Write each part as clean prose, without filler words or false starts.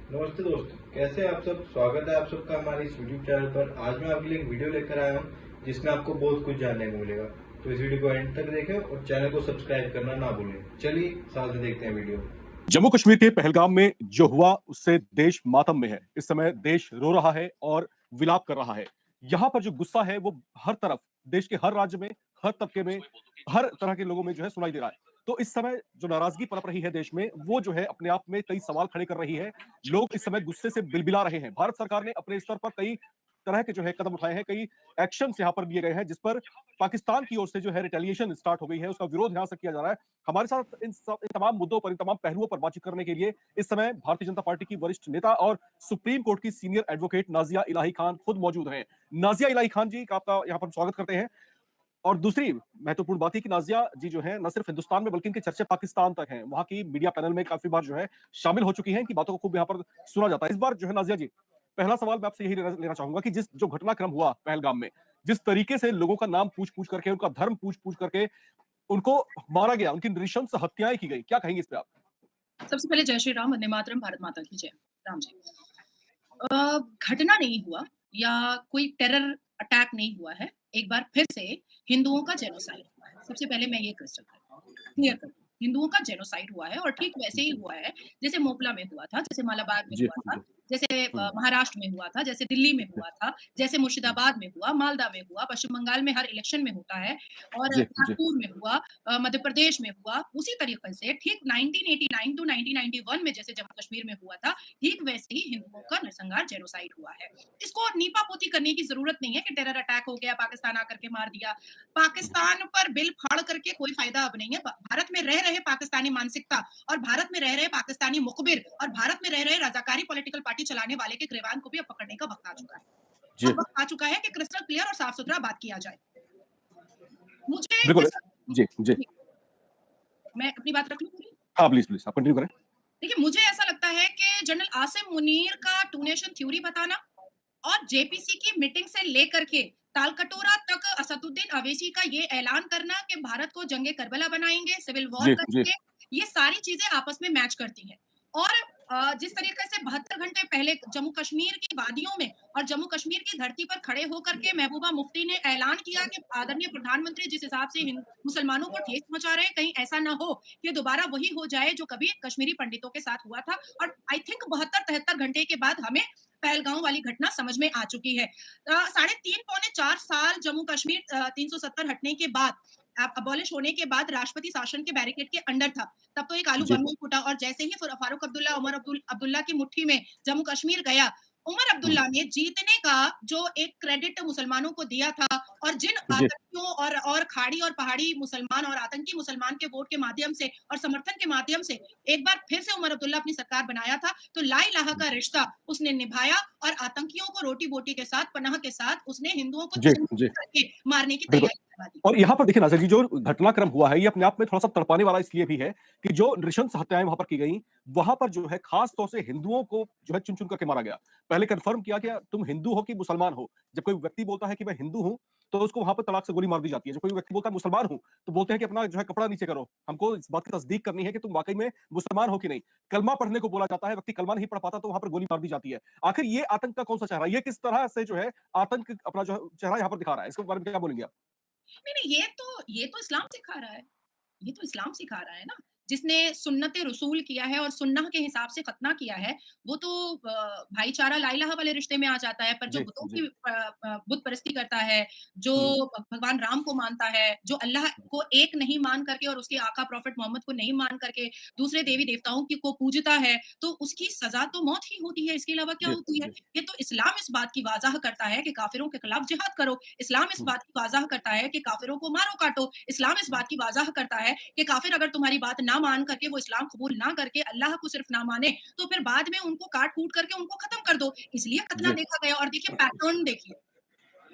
नमस्ते दोस्तों, कैसे हैं आप सब। स्वागत है आप सबका हमारे इस यूट्यूब चैनल पर। आज मैं आपके लिए एक वीडियो लेकर आया हूं जिसमें आपको बहुत कुछ जानने को मिलेगा। तो इस वीडियो को एंड तक देखें और चैनल को सब्सक्राइब करना ना भूलें। चलिए साथ में देखते हैं वीडियो। जम्मू कश्मीर के पहलगाम में जो हुआ उससे देश मातम में है। इस समय देश रो रहा है और विलाप कर रहा है। यहाँ पर जो गुस्सा है वो हर तरफ, देश के हर राज्य में, हर तबके में, हर तरह के लोगों में जो है सुनाई दे रहा है। तो इस समय जो नाराजगी पनप रही है देश में, वो जो है अपने आप में कई सवाल खड़े कर रही है। लोग इस समय गुस्से से बिलबिला रहे हैं। भारत सरकार ने अपने स्तर पर कई तरह के जो है कदम उठाए हैं, कई एक्शन यहाँ पर लिए गए हैं, जिस पर पाकिस्तान की ओर से जो है रिटेलिएशन स्टार्ट हो गई है, उसका विरोध यहाँ से किया जा रहा है। हमारे साथ इन तमाम मुद्दों पर, इन तमाम पहलुओं पर बातचीत करने के लिए इस समय भारतीय जनता पार्टी की वरिष्ठ नेता और सुप्रीम कोर्ट की सीनियर एडवोकेट नाजिया इलाही खान खुद मौजूद हैं। नाजिया इलाही खान जी का आपका यहाँ पर स्वागत करते हैं। और दूसरी महत्वपूर्ण बात है कि नाजिया जी जो है न सिर्फ हिंदुस्तान में बल्कि इनके चर्चे पाकिस्तान तक हैं। वहां की मीडिया पैनल में काफी बार जो है शामिल हो चुकी हैं। इनकी बातों को खूब यहाँ पर सुना जाता है। इस बार जो है नाजिया जी, पहला सवाल मैं आपसे यही लेना चाहूंगा कि जिस जो घटनाक्रम हुआ पहलगाम में, जिस तरीके से लोगों का नाम पूछ पूछ करके, उनका धर्म पूछ पूछ करके उनको मारा गया, उनकी नृशंस हत्याएं की गई, क्या कहेंगे इस पे आप? सबसे पहले जय श्री राम, वंदे मातरम, भारत माता की जय। राम जी। घटना नहीं हुआ या कोई टेरर अटैक नहीं हुआ है। एक बार फिर से हिंदुओं का जेनोसाइड हुआ है। सबसे पहले मैं ये क्लियर कर दूं। हिंदुओं का जेनोसाइड हुआ है और ठीक वैसे ही हुआ है जैसे मोपला में हुआ था, जैसे मालाबार में जी, हुआ था, जी। जैसे हुँ, महाराष्ट्र में हुआ था, जैसे दिल्ली में जी, हुआ था, जैसे मुर्शिदाबाद में हुआ, मालदा में हुआ, पश्चिम बंगाल में हर इलेक्शन में होता है और जी, जी, नागपुर में हुआ, मध्य प्रदेश में हुआ। उसी तरीके से ठीक 1989 टू 1991 में जैसे जम्मू कश्मीर में हुआ था, ठीक वैसे ही हिंदुओं का नरसंहार जेनोसाइड हुआ है। इसको नीपा-पोती करने की ज़रूरत नहीं है कि टेरर अटैक हो गया, पाकिस्तान आकर के मार दिया। पाकिस्तान पर बिल फाड़ करके कोई फ़ायदा अब नहीं है। भारत में रह रहे पाकिस्तानी मानसिकता और भारत में रह रहे पाकिस्तानी मुखबिर और भारत में रह रहे रज़ाकारी पॉलिटिकल पार्टी चलाने वाले के गिरबान को भी अब पकड़ने का वक़्त आ चुका है। जी। अब वक़्त आ चुका है कि क्रिस्टल क्लियर और साफ-सुथरा बात किया जाए। मुझे बिल्कुल। ऐसा जी, जी। जी, मैं अपनी बात रख लूँ पूरी? हाँ, प्लीज़, प्लीज़ आप कंटिन्यू करें। देखिए, मुझे ऐसा लगता है कि जनरल आसिम मुनीर का टू नेशन थ्योरी बताना और जेपीसी की मीटिंग से लेकर के तालकटोरा तक असदुद्दीन अवैसी का ये ऐलान करना कि भारत को जंगे करबला बनाएंगे, सिविल वॉर जी, जी, करेंगे, ये सारी चीजें आपस में मैच करती हैं। और जिस तरीके से 72 घंटे पहले जम्मू कश्मीर की वादियों में और जम्मू कश्मीर की धरती पर खड़े होकर के महबूबा मुफ्ती ने ऐलान किया कि आदरणीय प्रधानमंत्री जिस हिसाब से मुसलमानों को ठेस पहुंचा रहे हैं, कहीं ऐसा ना हो कि दोबारा वही हो जाए जो कभी कश्मीरी पंडितों के साथ हुआ था। और आई थिंक 72-73 घंटे के बाद हमें पहलगांव वाली घटना समझ में आ चुकी है। साढ़े 3 पौने 4 साल जम्मू कश्मीर 370 हटने के बाद, अबॉलिश होने के बाद राष्ट्रपति शासन के बैरिकेड के अंडर था। तब तो एक आलू जी। बम नहीं फूटा और जैसे ही फारूक अब्दुल्ला, उमर अब्दुल्ला की मुट्ठी में जम्मू कश्मीर गया, उमर हुँ, अब्दुल्ला ने जीतने का जो एक क्रेडिट मुसलमानों को दिया था और जिन जी, आतंकियों और खाड़ी और पहाड़ी मुसलमान और आतंकी मुसलमान के वोट के माध्यम से और समर्थन के माध्यम से एक बार फिर से उमर अब्दुल्ला अपनी सरकार बनाया था, तो ला इलाहा का रिश्ता उसने निभाया और आतंकियों को रोटी-बोटी के साथ, पनाह के साथ उसने हिंदुओं को जी, चिन्हित जी, करके मारने की बिल्कुल। तैयारी करवा दी। और यहाँ पर देखिए नाज़िर जी, जो घटनाक्रम हुआ है, ये अपने आप में थोड़ा-सा तड़पाने वाला इसलिए भी है कि जो नृशंस हत्याएँ वहाँ पर की गईं, वहाँ पर जो है ख़ास तौर से हिंदुओं को जो है चुन-चुन करके मारा गया। पहले कन्फर्म किया कि तुम हिंदू हो कि मुसलमान हो। जब कोई व्यक्ति बोलता है कि मैं हिंदू हूँ, तो उसको वहाँ पर तड़ाक से गोली मार दी जाती है। जब कोई व्यक्ति बोलता है मुसलमान हूँ, तो बोलते हैं कि अपना जो है कपड़ा नीचे करो। हमको इस बात की तस्दीक करनी है कि तुम वाक़ई में मुसलमान हो कि नहीं। कलमा पढ़ने को बोला जाता है, व्यक्ति कलमा नहीं पढ़ पाता तो वहाँ पर गोली मार दी जाती है। आखिर ये आतंक का कौन-सा चेहरा है? ये किस तरह से जो है आतंक अपना जो है चेहरा यहाँ पर दिखा रहा है? इसके बारे में क्या बोलेंगे आप? नहीं, नहीं, ये तो इस्लाम सिखा रहा है। ये तो इस्लाम सिखा रहा है ना। जिसने सुन्नत रसूल किया है और सुन्नह के हिसाब से खतना किया है, वो तो भाईचारा ला इलाहा वाले रिश्ते में आ जाता है। पर जो जी, बुतों जी। की बुत परस्ती करता है, जो हुँ, भगवान राम को मानता है, जो अल्लाह हुँ। को एक नहीं मान करके और उसके आका प्रॉफेट मोहम्मद को नहीं मान करके दूसरे देवी-देवताओं की को पूजता है, तो उसकी सज़ा तो मौत ही होती है, इसके अलावा क्या जी, होती है? जी। ये तो इस्लाम इस बात की वाज़ाह करता है कि काफ़िरों के खिलाफ जिहाद करो। इस्लाम इस हुँ, बात की वाज़ाह करता है कि काफ़िरों को मारो-काटो। इस्लाम इस बात की वाज़ाह करता है कि काफ़िर अगर तुम्हारी बात ना मान करके वो इस्लाम कबूल ना करके अल्लाह को सिर्फ ना माने, तो फिर बाद में उनको काट-कूट करके उनको खत्म कर दो। इसलिए खतना जी, देखा गया और देखिए पैटर्न देखिए।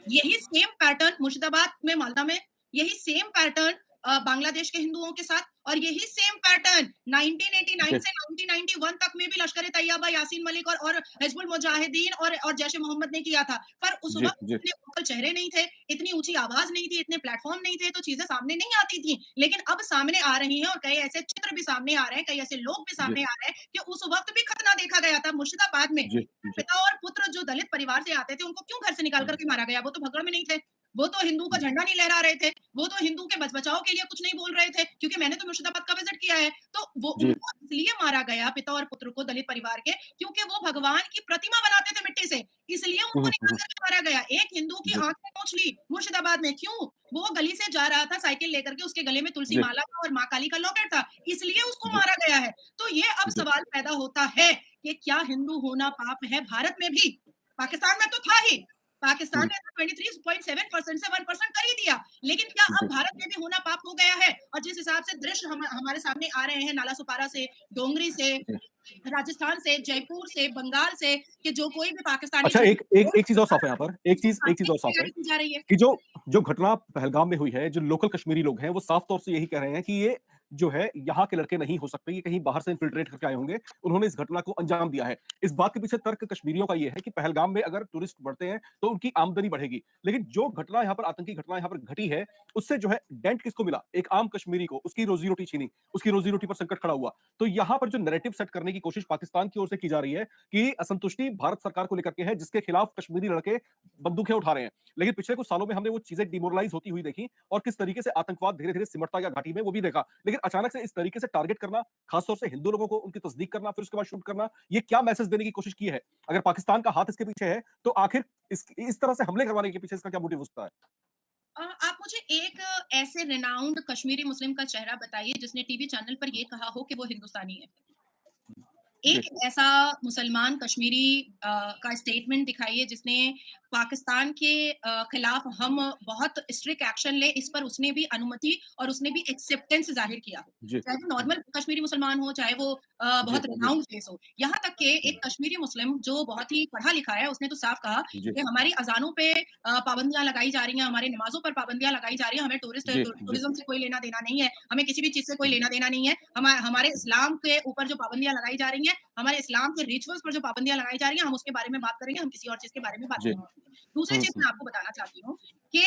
यही सेम पैटर्न मुर्शिदाबाद में, मालदा में, यही सेम पैटर्न बांग्लादेश के हिंदुओं के साथ, और यही सेम पैटर्न 1989 जी, से 1991 तक में भी लश्कर तैयबा, यासीन मलिक और हिजबुल मुजाहिदीन और जैश ए मोहम्मद ने किया था। पर उस जी, वक़्त जी, इतने वोकल चेहरे नहीं थे, इतनी ऊँची आवाज़ नहीं थी, इतने प्लेटफ़ॉर्म नहीं थे, तो चीज़ें सामने नहीं आती थी। लेकिन अब सामने आ रही हैं और कई ऐसे चित्र भी सामने आ रहे हैं, कई ऐसे लोग भी जी, सामने आ रहे हैं कि उस वक़्त भी खतना देखा गया था मुर्शिदाबाद में। जी, जी, पिता और पुत्र जो दलित परिवार से आते थे, उनको क्यों घर से निकाल कर के मारा गया? वो तो भगदड़ में नहीं थे। वो तो हिंदू का झंडा नहीं लहरा रहे थे। वो तो हिंदू के बचाव के लिए कुछ नहीं बोल रहे थे, क्योंकि मैंने तो मुर्शिदाबाद का विज़िट किया है। तो वो जी, उनको इसलिए मारा गया, पिता और पुत्र को, दलित परिवार के, क्योंकि वो भगवान की प्रतिमा बनाते थे मिट्टी से, इसलिए उनको हुँ, निकाल हुँ, कर के मारा गया। एक हिंदू की जी, आँखें नोच ली मुर्शिदाबाद में, क्यों? वो गली से जा रहा था साइकिल लेकर के, उसके गले में तुलसी जी, माला था और माँ काली का लॉकेट था, इसलिए उसको जी, मारा गया है। तो ये अब जी, सवाल पैदा होता है कि क्या हिंदू होना पाप है? भारत में भी, पाकिस्तान में तो था ही। पाकिस्तान हुँ, ने तो 23.7% से 1% कर ही दिया, लेकिन क्या अब जी। भारत में भी होना पाप हो गया है? और जिस हिसाब से दृश्य हमारे सामने आ रहे हैं, नाला सुपारा से, डोंगरी से, जी। राजस्थान से, जयपुर से, बंगाल से, कि जो कोई भी पाकिस्तानी अच्छा, शहीद एक एक एक चीज़ और साफ़ है यहाँ पर, एक चीज़ और साफ़ है की जा रही है। कि जो जो घटना पहलगाम में हुई है, जो लोकल कश्मीरी लोग हैं, वो साफ़ तौर से यही कह रहे हैं कि ये जो है, यहाँ के लड़के नहीं हो सकते, ये कहीं बाहर से इन्फिल्ट्रेट करके आए होंगे, उन्होंने इस घटना को अंजाम दिया है। इस बात के पीछे तर्क कश्मीरियों का ये है कि पहलगाम में अगर टूरिस्ट बढ़ते हैं, तो उनकी आमदनी बढ़ेगी। लेकिन जो घटना यहाँ पर आतंकी घटना यहाँ पर घटी है, उससे जो है डेंट किसको मिला? एक आम कश्मीरी को, उसकी रोज़ी-रोटी छीनी, उसकी रोज़ी-रोटी पर संकट खड़ा हुआ। तो यहाँ पर जो नैरेटिव सेट करने की कोशिश पाकिस्तान की ओर से की जा रही है कि असंतुष्टि भारत सरकार को लेकर के है, जिसके खिलाफ कश्मीरी लड़के बंदूकें उठा रहे हैं। लेकिन पिछले कुछ सालों में हमने वो चीजें डिमोरलाइज होती हुई देखी और किस तरीके से आतंकवाद धीरे-धीरे सिमटता गया घाटी में, वो भी देखा। लेकिन अचानक से इस तरीके से टारगेट करना, खास तौर से हिंदू लोगों को उनकी तस्दीक करना, फिर उसके बाद शूट करना, ये क्या मैसेज देने की कोशिश की है? अगर पाकिस्तान का हाथ इसके पीछे है, तो आखिर इस तरह से हमले करवाने के पीछे इसका क्या मोटिव हो सकता है? आप मुझे एक ऐसे रिनाउंड कश्मीरी मुस्लिम का चेहरा बताइए जिसने टीवी चैनल पर ये कहा हो कि वो हिंदुस्तानी है। जी, एक ऐसा मुसलमान कश्मीरी का स्टेटमेंट दिखाइए जिसने पाकिस्तान के खिलाफ हम बहुत स्ट्रिक्ट एक्शन ले, इस पर उसने भी अनुमति और उसने भी एक्सेप्टेंस ज़ाहिर किया हो। जी, चाहे वो नॉर्मल कश्मीरी मुसलमान हो, चाहे वो जी, बहुत जी, रिनाउंड फेस हो। यहाँ तक कि जी, एक कश्मीरी मुस्लिम जो बहुत ही पढ़ा लिखा है, उसने तो साफ कहा जी, कि हमारी अज़ानों पे पाबंदियाँ लगाई जा रही हैं, हमारी नमाज़ों पर पाबंदियाँ लगाई जा रही हैं, हमें जी, जी, टूरिज़्म से कोई लेना-देना नहीं है, हमें किसी भी चीज़ से कोई लेना-देना नहीं है। हमारे इस्लाम के ऊपर जो पाबंदियाँ लगाई जा रही हैं, हमारे इस्लाम के रिचुअल्स पर जो पाबंदियाँ लगाई जा रही हैं, हम उसके बारे में बात करेंगे, हम किसी और चीज़ के बारे में बात जी। नहीं करेंगे। दूसरी हुँ, चीज़ हुँ, मैं आपको बताना चाहती हूँ कि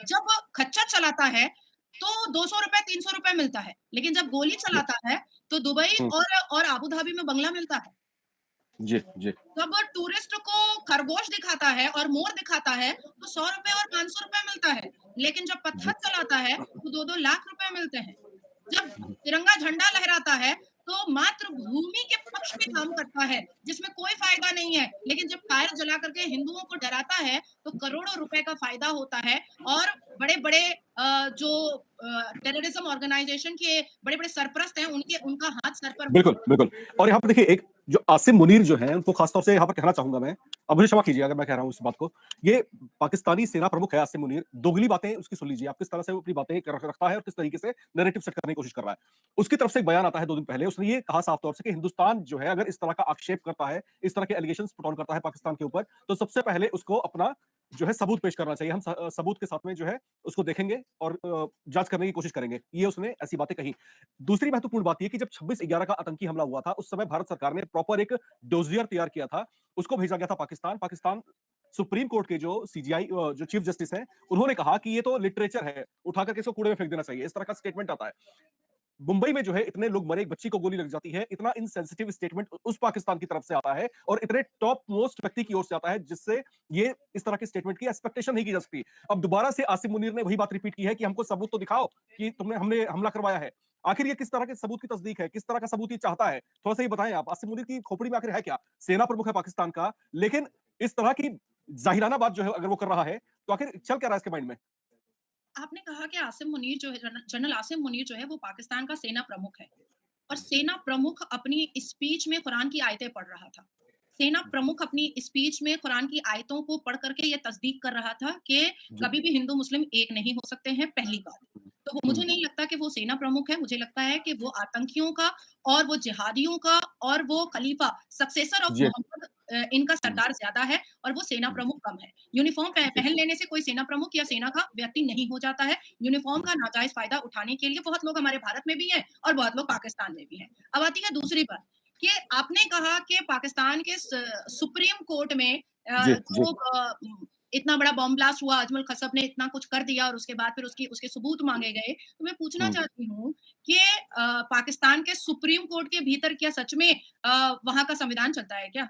जब खच्चर चलाता है, तो ₹200 ₹300 मिलता है, लेकिन जब गोली जी, चलाता है, तो दुबई हुँ, और अबू धाबी में बंगला मिलता है। जी, जी, जब टूरिस्ट को खरगोश दिखाता है और मोर दिखाता है, तो ₹100 और ₹500 मिलता है, लेकिन जब जी, पत्थर चलाता है, तो 2-2 लाख रुपए मिलते हैं। जब हुँ, तिरंगा झंडा लहराता है, तो मातृभूमि के पक्ष में काम करता है, जिसमें कोई फ़ायदा नहीं है। लेकिन जब फायर जला करके हिंदुओं को डराता है, तो करोड़ों रुपए का फ़ायदा होता है और बड़े-बड़े जो टेररिज़्म ऑर्गनाइज़ेशन के बड़े-बड़े सरपरस्त हैं, उनका हाथ सर पर बिल्कुल, बिल्कुल। और यहाँ पे देखिए एक जो आसिम मुनीर जो हैं, उनको खास तौर से यहाँ पर कहना चाहूँगा मैं, अब मुझे क्षमा कीजिए अगर मैं कह रहा हूँ इस बात को। ये पाकिस्तानी सेना प्रमुख है आसिम मुनीर, दोगली बातें उसकी सुन लीजिए आप, किस तरह से वो अपनी बातें कर रखता है और किस तरीके से नैरेटिव सेट करने की कोशिश कर रहा है। उसकी तरफ से एक बयान आता है 2 दिन पहले, उसने ये कहा साफ तौर से कि हिंदुस्तान जो है अगर इस तरह का आक्षेप करता है, इस तरह के एलिगेशंस पुट ऑन करता है पाकिस्तान के ऊपर, तो सबसे पहले उसको अपना जो है सबूत पेश करना चाहिए। हम सबूत के साथ में जो है उसको देखेंगे और जाँच करने की कोशिश करेंगे। ये उसने ऐसी बातें कही। दूसरी महत्वपूर्ण बात ये कि जब 26/11 का आतंकी हमला हुआ था, उस समय भारत सरकार ने प्रॉपर एक डोज़ियर तैयार किया था। उसको भेजा गया था पाकिस्तान। पाकिस्तान सुप्रीम कोर्ट के जो सीजीआई जो चीफ जस्टिस हैं, उन्होंने कहा कि ये तो लिटरेचर है, उठा कर के इसको कूड़े में फेंक देना चाहिए। इस तरह का स्टेटमेंट आता है। मुंबई में जो है इतने लोग मरे, एक बच्ची को गोली लग जाती है, इतना इनसेंसिटिव स्टेटमेंट उस पाकिस्तान की तरफ से आता है और इतने टॉप मोस्ट व्यक्ति की ओर से आता है जिससे ये इस तरह के स्टेटमेंट की एक्सपेक्टेशन नहीं की जा सकती। अब दोबारा से आसिम मुनीर ने वही बात रिपीट की है कि हमको सबूत तो दिखाओ कि हमने हमला करवाया है। आखिर ये किस तरह के सबूत की तस्दीक है? किस तरह का सबूत ये चाहता है? थोड़ा-सा ये बताएँ आप। आसिम मुनीर की खोपड़ी में आखिर है क्या? सेना प्रमुख है पाकिस्तान का, लेकिन इस तरह की ज़ाहिराना बात जो है अगर वो कर रहा है, तो आखिर चल क्या रहा है इसके माइंड में? आपने कहा कि आसिम मुनीर जो है, जनरल आसिम मुनीर जो है, वो पाकिस्तान का सेना प्रमुख है और सेना प्रमुख अपनी स्पीच में कुरान की आयतें पढ़ रहा था। सेना प्रमुख अपनी स्पीच में कुरान की आयतों को पढ़ करके ये तस्दीक कर रहा था कि जी। कभी भी हिंदू मुस्लिम एक नहीं हो सकते हैं, पहली बात। तो वो, मुझे हुँ, नहीं लगता कि वो सेना प्रमुख है, मुझे लगता है कि वो आतंकियों का और वो जिहादियों का और वो खलीफा सक्सेसर ऑफ जी। मोहम्मद इनका सरदार ज्यादा है और वो सेना प्रमुख कम है। यूनिफॉर्म पहन लेने से कोई सेना प्रमुख या सेना का व्यक्ति नहीं हो जाता है। यूनिफॉर्म का नाजायज फायदा उठाने के लिए बहुत लोग हमारे भारत में भी हैं और बहुत लोग पाकिस्तान में भी हैं। अब आती है दूसरी बात कि आपने कहा कि पाकिस्तान के सुप्रीम कोर्ट में जी, जी। जो इतना बड़ा बॉम्ब ब्लास्ट हुआ, अजमल कसब ने इतना कुछ कर दिया और उसके बाद फिर उसके सबूत मांगे गए। तो मैं पूछना हुँ। चाहती हूँ कि पाकिस्तान के सुप्रीम कोर्ट के भीतर क्या सच में वहाँ का संविधान चलता है क्या?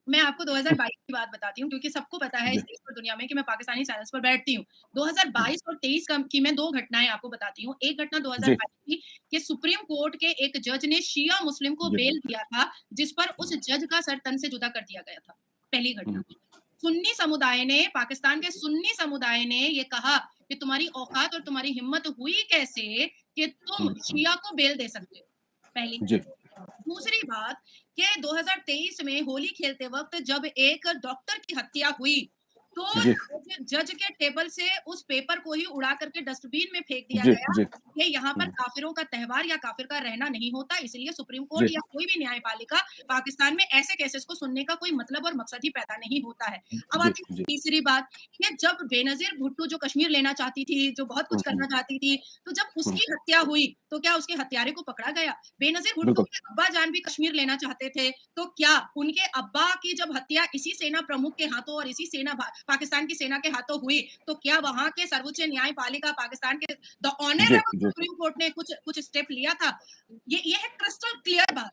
मैं आपको 2022 की बात बताती हूँ क्योंकि सबको पता है जी। इस देश और दुनिया में कि मैं पाकिस्तानी चैनल्स पर बैठती हूँ। हुँ। 2022 और 23 की मैं 2 घटनाएँ आपको बताती हूँ। एक घटना जी, 2022 की कि सुप्रीम कोर्ट के एक जज ने शिया मुस्लिम को जी। बेल दिया था, जिस पर उस जज का सर तन से जुदा कर दिया गया था। पहली घटना। हुँ। सुन्नी समुदाय ने पाकिस्तान के सुन्नी समुदाय ने ये कहा कि तुम्हारी औकात और तुम्हारी हिम्मत हुई कैसे कि तुम हुँ। शिया को बेल दे सकते हो? पहली जी, दूसरी बात कि 2023 में होली खेलते वक़्त जब एक डॉक्टर की हत्या हुई, तो जी, जज के टेबल से उस पेपर को ही उड़ा करके डस्टबिन में फेंक दिया जी, गया जी। कि यहाँ पर हुँ। काफ़िरों का त्योहार या काफ़िर का रहना नहीं होता, इसलिए सुप्रीम जी, कोर्ट या कोई भी न्यायपालिका पाकिस्तान में ऐसे केसेस को सुनने का कोई मतलब और मकसद ही पैदा नहीं होता है। अब जी, आती है जी। तीसरी बात कि जब बेनज़ीर भुट्टो जो कश्मीर लेना चाहती थी, जो बहुत हुँ, कुछ हुँ, करना चाहती थी, तो जब हुँ। उसकी हत्या हुई, तो क्या उसके हत्यारे को पकड़ा गया? बेनज़ीर भुट्टो बिल्कुल। के अब्बा जान भी कश्मीर लेना चाहते थे, तो क्या उनके अब्बा की जब हत्या इसी सेना प्रमुख के हाथों और इसी पाकिस्तान की सेना के हाथों हुई, तो क्या वहाँ के सर्वोच्च न्यायपालिका पाकिस्तान के द जी, ऑनरेबल जी। सुप्रीम कोर्ट ने कुछ कुछ स्टेप लिया था? ये है क्रिस्टल क्लियर बात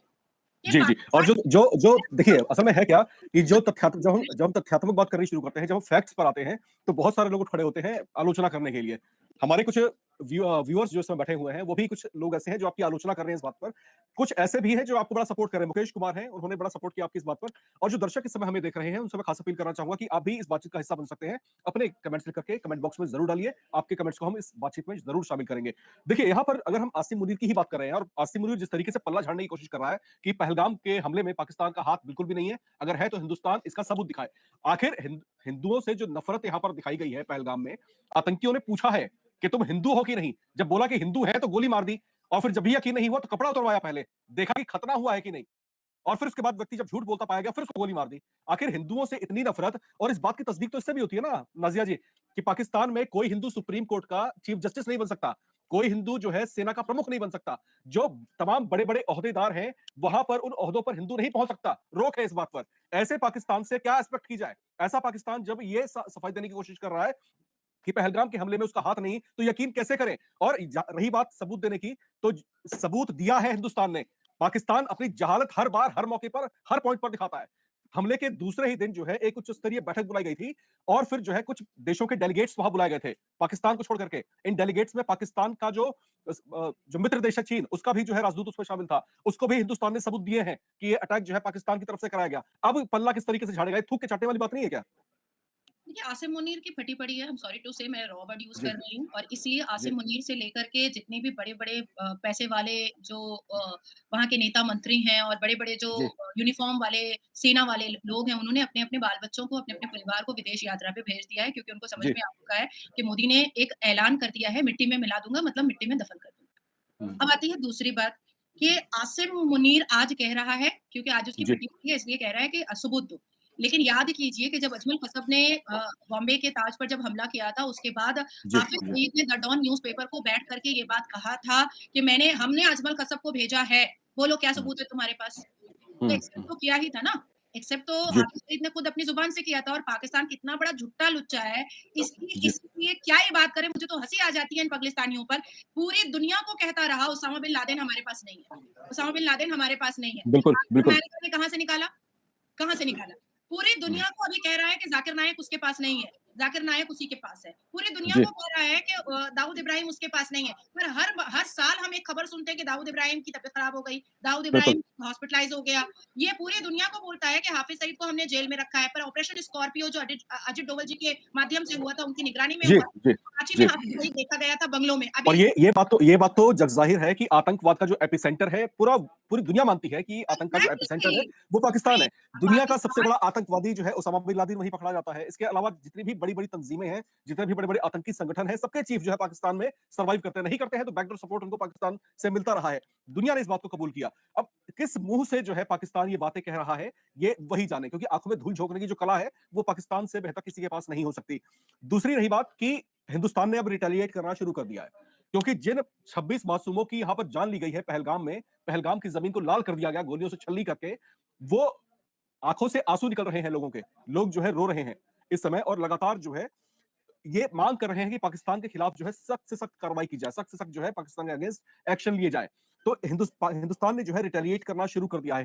कि जी, जी। और पाकिस्तान जो जो जो देखिए, असल में है क्या कि जो जब हम तथ्यात्मक बात करनी शुरू करते हैं, जब हम फैक्ट्स पर आते हैं, तो बहुत सारे लोग उठ खड़े होते हैं आलोचना करने के लिए। हमारे कुछ व्यूअर्स जो इसमें बैठे हुए हैं, वो भी कुछ लोग ऐसे हैं जो आपकी आलोचना कर रहे हैं इस बात पर। कुछ ऐसे भी हैं जो आपको बड़ा सपोर्ट कर रहे हैं। मुकेश कुमार हैं, उन्होंने बड़ा सपोर्ट किया आपकी इस बात पर। और जो दर्शक इस समय हमें देख रहे हैं, उनसे मैं खास अपील करना चाहूँगा कि आप भी इस बातचीत का हिस्सा बन सकते हैं। अपने कमेंट्स लिख करके कमेंट बॉक्स में ज़रूर डालिए। आपके कमेंट्स को हम इस बातचीत में ज़रूर शामिल करेंगे। देखिए, यहाँ पर अगर हम आसिम मुनीर की ही बात कर रहे हैं और आसिम मुनीर जिस तरीके से पल्ला झाड़ने की कोशिश कर रहा है कि पहलगाम के हमले में पाकिस्तान का हाथ बिल्कुल भी नहीं है। अगर है तो हिंदुस्तान इसका सबूत दिखाए। आखिर हिंदुओं से जो नफरत यहाँ पर दिखाई गई है पहलगाम में, आतंकियों ने पूछा है कि तुम हिंदू हो कि नहीं? जब बोला कि हिंदू है तो गोली मार दी और फिर जब भी यकीन नहीं हुआ तो कपड़ा उतरवाया पहले। देखा कि खतना हुआ है कि नहीं? और फिर उसके बाद व्यक्ति जब झूठ बोलता पाया गया, फिर उसको गोली मार दी। आखिर हिंदुओं से इतनी नफरत और इस बात की तस्दीक तो इससे भी होती है ना नाज़िया जी, कि पाकिस्तान में कोई हिंदू सुप्रीम कोर्ट का चीफ जस्टिस नहीं बन सकता। कोई हिंदू जो है सेना का प्रमुख नहीं बन सकता। जो तमाम बड़े-बड़े ओहदेदार हैं, वहाँ पर उन ओहदों पर हिंदू नहीं पहुँच सकता। रोक है इस बात पर। ऐसे पाकिस्तान से क्या एक्सपेक्ट की जाए? ऐसा पाकिस्तान जब ये सफाई देने की कोशिश कर रहा है कि पहलगाम के हमले में उसका हाथ नहीं, तो यकीन कैसे करें? और रही बात सबूत देने की, तो सबूत दिया है हिंदुस्तान ने। पाकिस्तान अपनी जहालत हर बार, हर मौके पर, हर पॉइंट पर दिखाता है। हमले के दूसरे ही दिन जो है एक उच्च स्तरीय बैठक बुलाई गई थी और फिर जो है कुछ देशों के डेलीगेट्स वहां बुलाए गए थे, पाकिस्तान को छोड़ करके। इन डेलीगेट्स में पाकिस्तान का जो मित्र देश है चीन, उसका भी जो है राजदूत उसमें शामिल था। उसको भी हिंदुस्तान ने सबूत दिए हैं कि ये अटैक जो है पाकिस्तान की तरफ से कराया गया। अब पल्ला किस तरीके से झाड़ेगा? ये थूक के चाटने वाली बात नहीं है क्या? देखिए, आसिम मुनीर की फटी पड़ी है, आई एम सॉरी टू से मैं रॉ वर्ड यूज़ जी, कर रही हूँ और इसलिए जी, आसिम मुनीर से लेकर के जितने भी बड़े-बड़े पैसे वाले जो वहाँ के नेता मंत्री हैं और बड़े-बड़े जो जी, यूनिफ़ॉर्म वाले, सेना वाले लोग हैं, उन्होंने अपने-अपने बाल-बच्चों को, अपने-अपने परिवार को विदेश यात्रा पे भेज दिया है क्योंकि उनको समझ जी। में आ चुका है कि मोदी ने एक ऐलान कर दिया है, मिट्टी में मिला दूँगा मतलब मिट्टी में दफ़न कर हुँ, दूँगा। अब आती है दूसरी बात कि आसिम मुनीर आज कह रहा है क्योंकि आज उसकी जी, फटी हुई है इसलिए कह रहा है कि सबूत दो। लेकिन याद कीजिए कि जब अजमल कसब ने बॉम्बे के ताज पर जब हमला किया था उसके बाद जी, हाफिज़ जी। सईद ने द डॉन न्यूज़पेपर को बैठ करके ये बात कहा था कि हमने अजमल कसब को भेजा है, बोलो क्या हुँ, सबूत है तुम्हारे पास? तो हुँ, एक्सेप्ट हुँ। तो किया ही था ना। एक्सेप्ट तो जी, हाफिज़ सईद ने खुद अपनी ज़ुबान से किया था और पाकिस्तान कितना बड़ा झुट्टा लुच्चा है, जी, इसलिए क्या ही बात करें, मुझे तो हँसी आ जाती है इन पाकिस्तानियों पर। पूरी दुनिया को कहता रहा उसामा बिन लादेन हमारे पास नहीं है, उसामा बिन लादेन हमारे पास नहीं है। बिल्कुल, आखिर बिल्कुल। अमेरिका ने कहाँ से निकाला? कहाँ से निकाला? पूरी हुँ, दुनिया को अभी कह रहा है कि ज़ाकिर नायक उसके पास नहीं है, ज़ाकिर नायक उसी के पास है। पूरी दुनिया जी, को कह रहा है कि दाऊद इब्राहिम उसके पास नहीं है। पर हर साल हम एक खबर सुनते हैं कि दाऊद इब्राहिम की तबीयत खराब हो गई, दाऊद बिल्कुल। इब्राहिम हॉस्पिटलाइज़ हो गया। ये पूरी दुनिया को बोलता है कि हाफिज़ सईद को हमने जेल में रखा है, पर ऑपरेशन स्कॉर्पियो जो अजित डोभाल जी के माध्यम से हुआ था, उनकी निगरानी में जी, हुआ, जी, कराची में जी। हाफिज़ सईद देखा गया था बंगलो में। और अभी ये बात तो जग ज़ाहिर है कि आतंकवाद का जो एपिसेंटर है, पूरी दुनिया मानती है कि आतंक का जो एपिसेंटर है, एग्ज़ैक्टली वो पाकिस्तान वही है। दुनिया का सबसे पाकिस्तान बड़ा आतंकवादी जो है ओसामा बिन लादेन वहीं पकड़ा जाता है। इसके अलावा जितनी भी बड़ी-बड़ी तंज़ीमें हैं, जितने भी बड़े-बड़े आतंकी संगठन हैं, सबके चीफ जो है पाकिस्तान में सर्वाइव करते हैं। नहीं करते हैं तो बैकडोर सपोर्ट उनको पाकिस्तान से मिलता रहा है। दुनिया ने इस बात को कबूल किया। अब किस मुंह से जो है पाकिस्तान ये बातें कह रहा है, ये वही जाने, क्योंकि आंखों में धूल झोंकने की जो कला है वो पाकिस्तान से बेहतर किसी के पास नहीं हो सकती। दूसरी रही बात कि हिंदुस्तान ने अब रिटेलिएट करना शुरू कर दिया है, क्योंकि जिन 26 मासूमों की यहां पर जान ली गई है पहलगाम में, पहलगाम की जमीन को लाल कर दिया गया गोलियों से छलनी करके, वो आंखों से आंसू निकल रहे हैं लोगों के, लोग जो है रो रहे हैं इस समय, और लगातार जो है ये मांग कर रहे हैं कि पाकिस्तान के खिलाफ जो है सख्त से सख्त कार्रवाई की जाए, सख्त से सख्त जो है पाकिस्तान के अगेंस्ट एक्शन लिए जाए। तो हिंदुस्तान ने जो है रिटेलिएट करना शुरू कर दिया है।